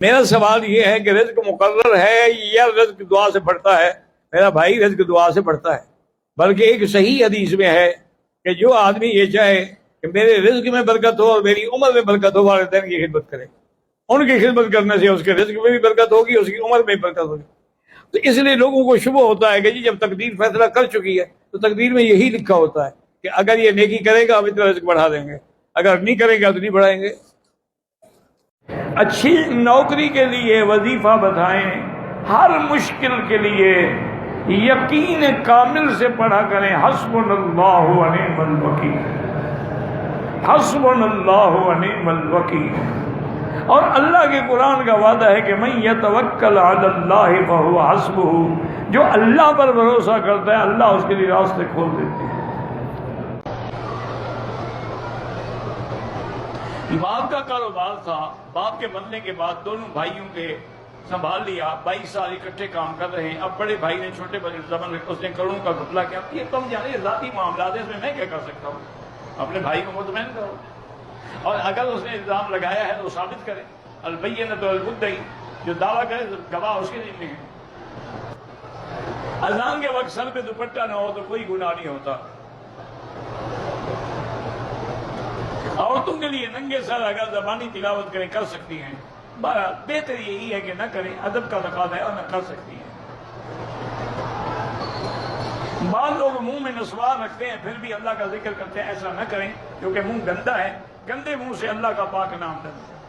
میرا سوال یہ ہے کہ رزق مقرر ہے یا رزق دعا سے بڑھتا ہے؟ میرا بھائی رزق دعا سے بڑھتا ہے، بلکہ ایک صحیح حدیث میں ہے کہ جو آدمی یہ چاہے کہ میرے رزق میں برکت ہو اور میری عمر میں برکت ہو، والدین کی خدمت کرے، ان کی خدمت کرنے سے اس کے رزق میں بھی برکت ہوگی، اس کی عمر میں بھی برکت ہوگی۔ تو اس لیے لوگوں کو شبہ ہوتا ہے کہ جی جب تقدیر فیصلہ کر چکی ہے تو تقدیر میں یہی لکھا ہوتا ہے کہ اگر یہ نیکی کرے گا ہم اتنا رزق بڑھا دیں گے، اگر نہیں کرے گا تو نہیں بڑھائیں گے۔ اچھی نوکری کے لیے وظیفہ بتائیں، ہر مشکل کے لیے یقین کامل سے پڑھا کریں حسبنا اللہ و نعم الوکیل، حسبنا اللہ و نعم الوکیل۔ اور اللہ کے قرآن کا وعدہ ہے کہ من یتوکل علی اللہ فہو حسبہ، جو اللہ پر بھروسہ کرتا ہے اللہ اس کے لیے راستے کھول دیتے ہیں۔ باپ کا کاروبار تھا، باپ کے مرنے کے بعد دونوں بھائیوں کے سنبھال لیا، 22 سال اکٹھے کام کر رہے ہیں۔ اب بڑے بھائی نے چھوٹے بھائی زمن میں اس نے کروڑوں کا گھپلا کیا۔ یہ تم جانے ذاتی معاملات ہے، اس میں کیا کر سکتا ہوں؟ اپنے بھائی کو مطمئن کرو، اور اگر اس نے الزام لگایا ہے تو ثابت کرے۔ البینۃ المدعی، جو دعویٰ کرے گواہ اس کے ذمہ ہے۔ اذان کے وقت سر پہ دوپٹہ نہ ہو تو کوئی گناہ نہیں ہوتا۔ عورتوں کے لیے ننگے سر اگر زبانی تلاوت کریں کر سکتی ہیں، بہتر یہی ہے کہ نہ کریں، ادب کا تقاضا ہے، اور نہ کر سکتی ہیں۔ بعض لوگ منہ میں نسوار رکھتے ہیں پھر بھی اللہ کا ذکر کرتے ہیں، ایسا نہ کریں کیونکہ منہ گندا ہے، گندے منہ سے اللہ کا پاک نام لینا۔